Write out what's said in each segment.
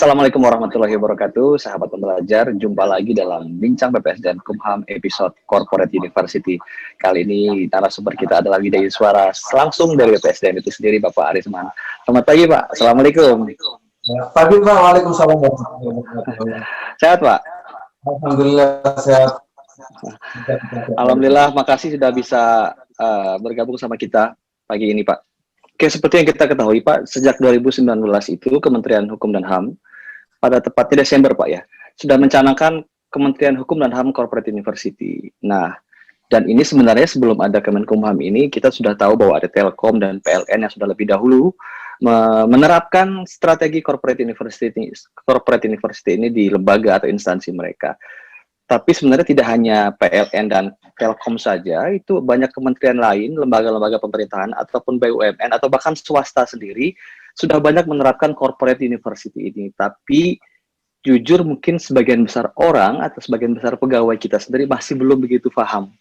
Assalamualaikum warahmatullahi wabarakatuh, sahabat pembelajar. Jumpa lagi dalam Bincang PPS dan Kumham episode Corporate University. Kali ini narasumber kita adalah Widya Suara langsung dari PPSDM itu sendiri, Bapak Arisman. Selamat pagi, Pak. Assalamualaikum. Pagi, Pak. Waalaikumsalam. Sehat, Pak? Alhamdulillah sehat. Alhamdulillah, makasih sudah bisa bergabung sama kita pagi ini, Pak. Oke, seperti yang kita ketahui, Pak, sejak 2019 itu Kementerian Hukum dan HAM pada tepatnya Desember, Pak, ya, sudah mencanangkan Kementerian Hukum dan HAM Corporate University. Nah, dan ini sebenarnya sebelum ada Kemenkumham ini, kita sudah tahu bahwa ada Telkom dan PLN yang sudah lebih dahulu menerapkan strategi corporate university ini di lembaga atau instansi mereka. Tapi sebenarnya tidak hanya PLN dan Telkom saja, itu banyak kementerian lain, lembaga-lembaga pemerintahan ataupun BUMN atau bahkan swasta sendiri sudah banyak menerapkan corporate university ini. Tapi jujur mungkin sebagian besar orang atau sebagian besar pegawai kita sendiri masih belum begitu paham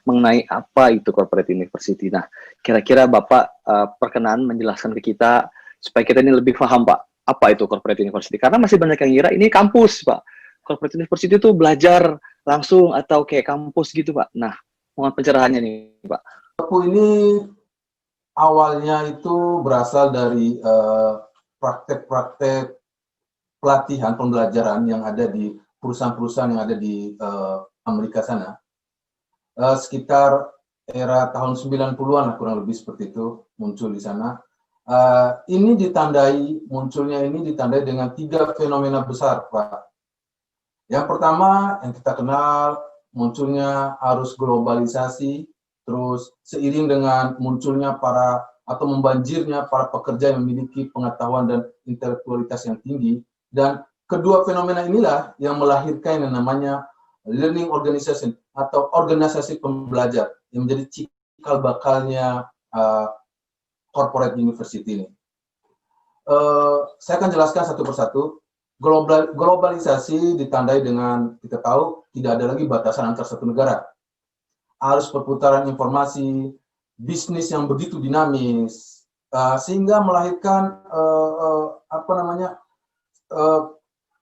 mengenai apa itu corporate university. Nah, kira-kira Bapak perkenan menjelaskan ke kita supaya kita ini lebih paham, Pak, apa itu corporate university. Karena masih banyak yang ngira ini kampus, Pak. Corporate university itu belajar langsung atau kayak kampus gitu, Pak. Nah, mohon pencerahannya nih, Pak. Aku ini awalnya itu berasal dari praktek-praktek pelatihan pembelajaran yang ada di perusahaan-perusahaan yang ada di Amerika sana. Sekitar era tahun 90-an kurang lebih seperti itu muncul di sana. Munculnya ini ditandai dengan 3 fenomena besar, Pak. Yang pertama yang kita kenal munculnya arus globalisasi, terus seiring dengan munculnya membanjirnya para pekerja yang memiliki pengetahuan dan intelektualitas yang tinggi, dan kedua fenomena inilah yang melahirkan yang namanya learning organization atau organisasi pembelajar yang menjadi cikal bakalnya corporate university ini. Saya akan jelaskan satu persatu. Globalisasi ditandai dengan, kita tahu, tidak ada lagi batasan antar satu negara. Arus perputaran informasi, bisnis yang begitu dinamis, sehingga melahirkan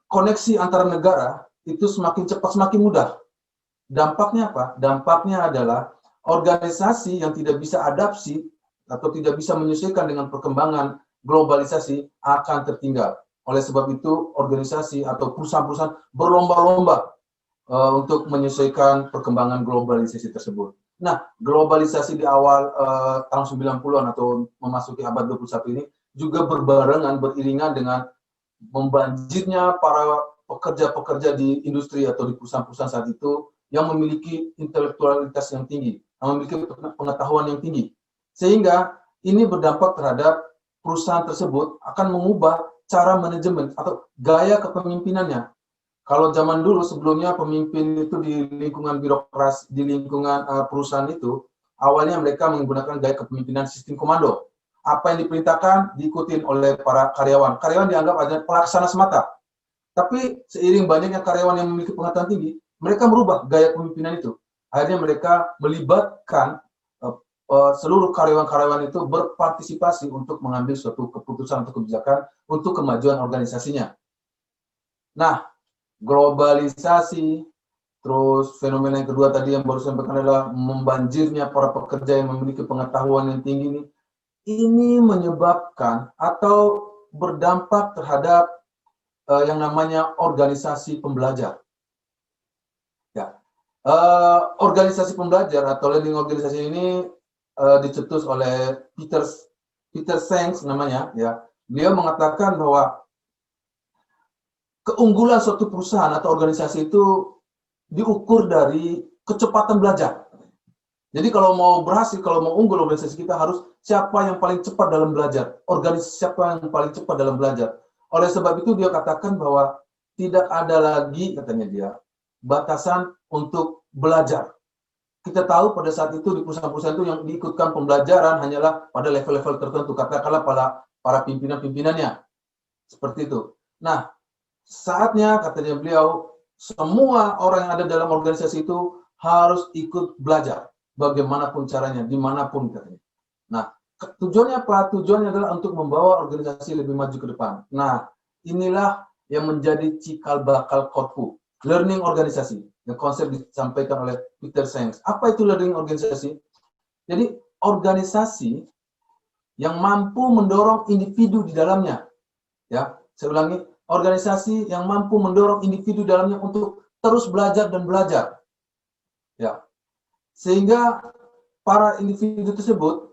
koneksi antar negara itu semakin cepat, semakin mudah. Dampaknya apa? Dampaknya adalah organisasi yang tidak bisa adapsi atau tidak bisa menyesuaikan dengan perkembangan globalisasi akan tertinggal. Oleh sebab itu, organisasi atau perusahaan-perusahaan berlomba-lomba untuk menyesuaikan perkembangan globalisasi tersebut. Nah, globalisasi di awal tahun 90-an atau memasuki abad 21 ini juga beriringan dengan membanjirnya para pekerja-pekerja di industri atau di perusahaan-perusahaan saat itu yang memiliki intelektualitas yang tinggi, yang memiliki pengetahuan yang tinggi. Sehingga ini berdampak terhadap perusahaan tersebut akan mengubah cara manajemen atau gaya kepemimpinannya. Kalau zaman dulu sebelumnya pemimpin itu di lingkungan birokrasi, di lingkungan perusahaan itu, awalnya mereka menggunakan gaya kepemimpinan sistem komando. Apa yang diperintahkan diikutin oleh para karyawan. Karyawan dianggap ada pelaksana semata. Tapi seiring banyaknya karyawan yang memiliki pengetahuan tinggi, mereka merubah gaya kepemimpinan itu. Akhirnya mereka melibatkan seluruh karyawan-karyawan itu berpartisipasi untuk mengambil suatu keputusan atau kebijakan untuk kemajuan organisasinya. Nah, globalisasi, terus fenomena yang kedua tadi yang baru saya sampaikan adalah membanjirnya para pekerja yang memiliki pengetahuan yang tinggi ini menyebabkan atau berdampak terhadap yang namanya organisasi pembelajar. Ya, organisasi pembelajar atau learning organisasi ini dicetus oleh Peter Senge namanya, ya. Beliau mengatakan bahwa keunggulan suatu perusahaan atau organisasi itu diukur dari kecepatan belajar. Jadi kalau mau berhasil, kalau mau unggul organisasi kita harus siapa yang paling cepat dalam belajar, organisasi siapa yang paling cepat dalam belajar. Oleh sebab itu dia katakan bahwa tidak ada lagi, katanya dia, batasan untuk belajar. Kita tahu pada saat itu di perusahaan-perusahaan itu yang diikutkan pembelajaran hanyalah pada level-level tertentu, katakanlah para pimpinan-pimpinannya. Seperti itu. Nah, saatnya, katanya beliau, semua orang yang ada dalam organisasi itu harus ikut belajar. Bagaimanapun caranya, dimanapun katanya. Nah, tujuannya apa? Tujuannya adalah untuk membawa organisasi lebih maju ke depan. Nah, inilah yang menjadi cikal bakal Korpu. Learning organisasi, yang konsep disampaikan oleh Peter Senge. Apa itu learning organisasi? Jadi organisasi yang mampu mendorong individu di dalamnya. Ya, saya ulangi, organisasi yang mampu mendorong individu di dalamnya untuk terus belajar dan belajar. Ya, sehingga para individu tersebut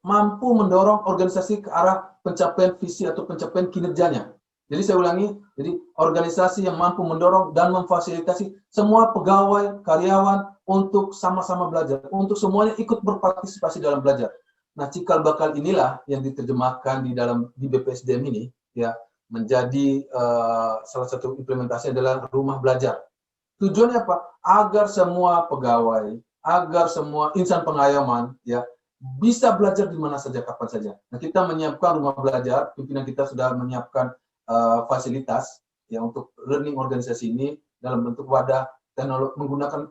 mampu mendorong organisasi ke arah pencapaian visi atau pencapaian kinerjanya. Jadi saya ulangi, jadi organisasi yang mampu mendorong dan memfasilitasi semua pegawai, karyawan untuk sama-sama belajar, untuk semuanya ikut berpartisipasi dalam belajar. Nah, cikal bakal inilah yang diterjemahkan di BPSDM ini, ya, menjadi salah satu implementasi adalah rumah belajar. Tujuannya apa? Agar semua pegawai, agar semua insan pengayoman, ya, bisa belajar di mana saja, kapan saja. Nah, kita menyiapkan rumah belajar, pimpinan kita sudah menyiapkan fasilitas ya untuk learning organisasi ini dalam bentuk wadah menggunakan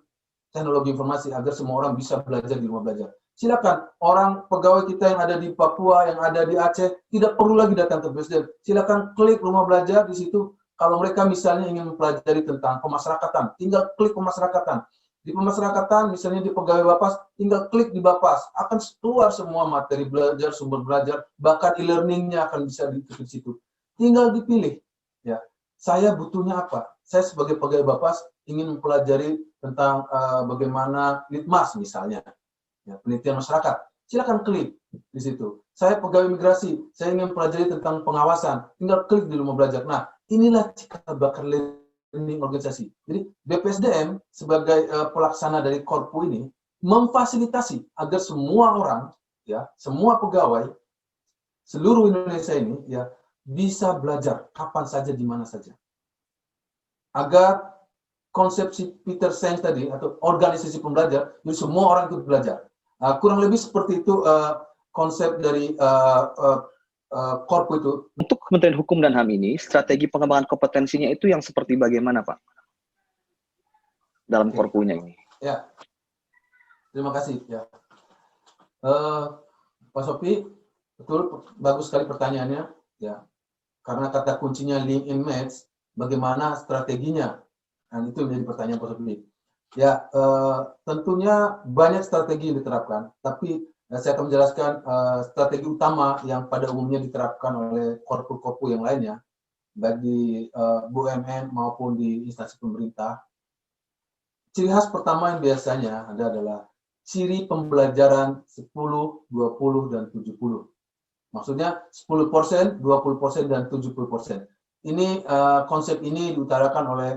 teknologi informasi agar semua orang bisa belajar di rumah belajar. Silakan orang pegawai kita yang ada di Papua, yang ada di Aceh, tidak perlu lagi datang ke BPSDM. Silakan klik rumah belajar di situ. Kalau mereka misalnya ingin mempelajari tentang pemasyarakatan, tinggal klik pemasyarakatan. Di pemasyarakatan, misalnya di pegawai Bapas, tinggal klik di Bapas. Akan keluar semua materi belajar, sumber belajar, bahkan e-learningnya akan bisa di situ. Tinggal dipilih. Ya, saya butuhnya apa? Saya sebagai pegawai Bapas ingin mempelajari tentang bagaimana litmas misalnya, ya, penelitian masyarakat. Silakan klik di situ. Saya pegawai migrasi, saya ingin mempelajari tentang pengawasan. Tinggal klik di rumah belajar. Nah, inilah cikal bakal learning organisasi. Jadi BPSDM sebagai pelaksana dari Korpu ini memfasilitasi agar semua orang, ya, semua pegawai seluruh Indonesia ini, ya, bisa belajar kapan saja, di mana saja. Agar konsepsi Peter Senge tadi, atau organisasi pembelajar, jadi semua orang ikut belajar. Kurang lebih seperti itu konsep dari Korpu itu. Untuk Kementerian Hukum dan HAM ini, strategi pengembangan kompetensinya itu yang seperti bagaimana, Pak? Dalam Korpunya ini. Ya, terima kasih. Ya, Pak Sofi, betul, bagus sekali pertanyaannya. Ya, karena kata kuncinya link and match, bagaimana strateginya? Nah, itu menjadi pertanyaan Pak Sofi. Ya, tentunya banyak strategi yang diterapkan, tapi saya akan menjelaskan strategi utama yang pada umumnya diterapkan oleh korpu-korpu yang lainnya, baik di BUMN maupun di instansi pemerintah. Ciri khas pertama yang biasanya adalah ciri pembelajaran 10, 20, dan 70. Maksudnya 10%, 20%, dan 70%. Ini konsep ini diutarakan oleh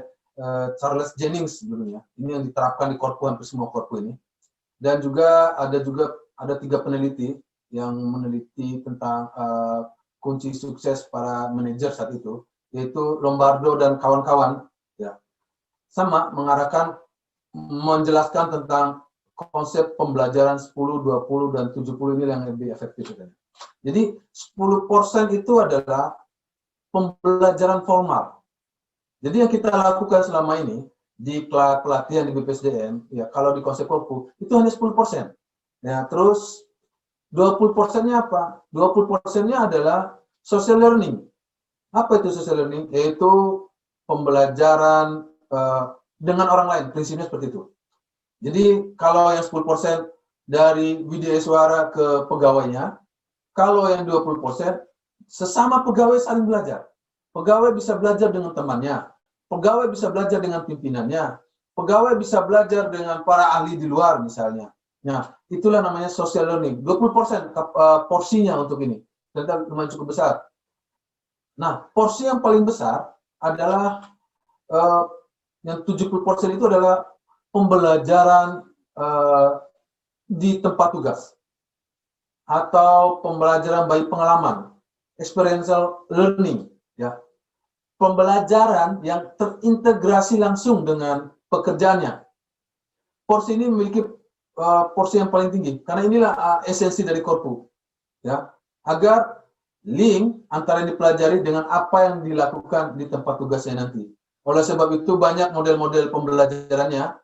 Charles Jennings dulunya. Ini yang diterapkan di korpu, hampir semua korpu ini. Dan juga ada 3 peneliti yang meneliti tentang kunci sukses para manajer saat itu, yaitu Lombardo dan kawan-kawan. Ya, sama mengarahkan, menjelaskan tentang konsep pembelajaran 10, 20, dan 70 ini yang lebih efektif. Jadi 10% itu adalah pembelajaran formal. Jadi yang kita lakukan selama ini di pelatihan di BPSDM, ya, kalau di konsep korpu itu hanya 10%. Ya, terus 20%-nya apa? 20%-nya adalah social learning. Apa itu social learning? Yaitu pembelajaran dengan orang lain, prinsipnya seperti itu. Jadi kalau yang 10% dari Widya Suara ke pegawainya, kalau yang 20% sesama pegawai saling belajar. Pegawai bisa belajar dengan temannya, pegawai bisa belajar dengan pimpinannya, pegawai bisa belajar dengan para ahli di luar misalnya. Nah, itulah namanya social learning. 20% porsinya untuk ini, dan lumayan cukup besar. Nah, porsi yang paling besar adalah yang 70% itu adalah pembelajaran di tempat tugas atau pembelajaran by pengalaman, experiential learning, ya, pembelajaran yang terintegrasi langsung dengan pekerjaannya. Porsi ini memiliki porsi yang paling tinggi karena inilah esensi dari korpu, ya, agar link antara yang dipelajari dengan apa yang dilakukan di tempat tugasnya nanti. Oleh sebab itu banyak model-model pembelajarannya.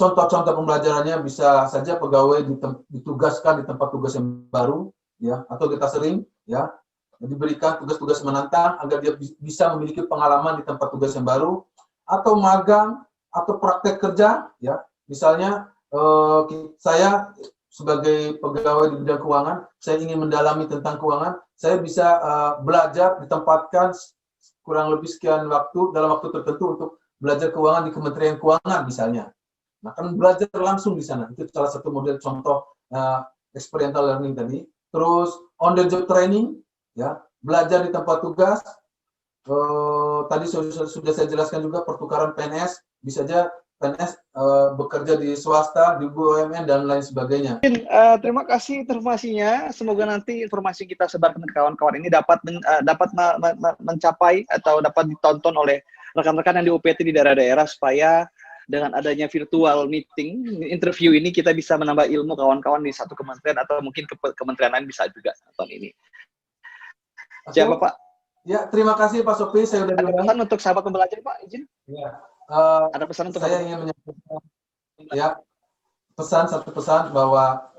Contoh-contoh pembelajarannya bisa saja pegawai ditugaskan di tempat tugas yang baru, ya, atau kita sering, ya, diberikan tugas-tugas menantang agar dia bisa memiliki pengalaman di tempat tugas yang baru, atau magang atau praktek kerja, ya. Misalnya saya sebagai pegawai di bidang keuangan, saya ingin mendalami tentang keuangan, saya bisa belajar, ditempatkan kurang lebih sekian waktu dalam waktu tertentu untuk belajar keuangan di Kementerian Keuangan misalnya. Nah, kan belajar langsung di sana. Itu salah satu model contoh experiential learning tadi. Terus on the job training, ya, belajar di tempat tugas. Tadi sudah saya jelaskan juga pertukaran PNS, bisa saja PNS bekerja di swasta, di BUMN dan lain sebagainya. Terima kasih informasinya. Semoga nanti informasi kita sebarkan ke kawan-kawan ini dapat mencapai atau dapat ditonton oleh rekan-rekan yang di UPT di daerah-daerah, supaya dengan adanya virtual meeting, interview ini, kita bisa menambah ilmu kawan-kawan di satu kementerian atau mungkin kementerian lain bisa juga nonton ini. Siapa Pak? Ya, terima kasih Pak Sofi. Saya sudah ada pesan untuk sahabat pembelajar Pak, izin? Ya. Ada pesan untuk saya ingin menyampaikan satu pesan bahwa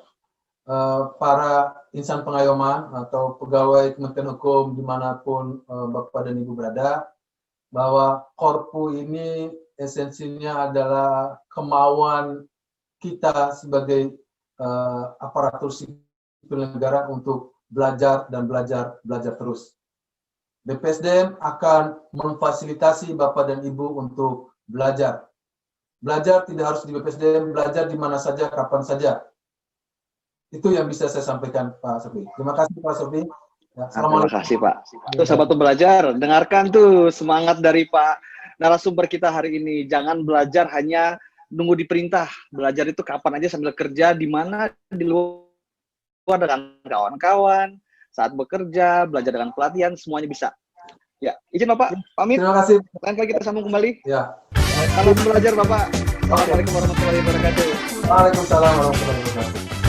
para insan pengayoman atau pegawai Kementerian Hukum dimanapun Bapak dan Ibu berada, bahwa Korpu ini esensinya adalah kemauan kita sebagai aparatur sipil negara untuk belajar dan belajar terus. BPSDM akan memfasilitasi Bapak dan Ibu untuk belajar. Belajar tidak harus di BPSDM, belajar di mana saja, kapan saja. Itu yang bisa saya sampaikan, Pak Sofi. Terima kasih, Pak Sofi. Ya, terima kasih, Pak. Tuh, sahabat pembelajar, dengarkan tuh semangat dari Pak narasumber kita hari ini. Jangan belajar hanya nunggu diperintah. Belajar itu kapan aja, sambil kerja, di mana, di luar dengan kawan-kawan, saat bekerja, belajar dengan pelatihan, semuanya bisa. Ya, izin Bapak, pamit. Terima kasih. Lain kali kita sambung kembali. Ya. Salam belajar Bapak. Assalamualaikum warahmatullahi wabarakatuh. Waalaikumsalam warahmatullahi wabarakatuh.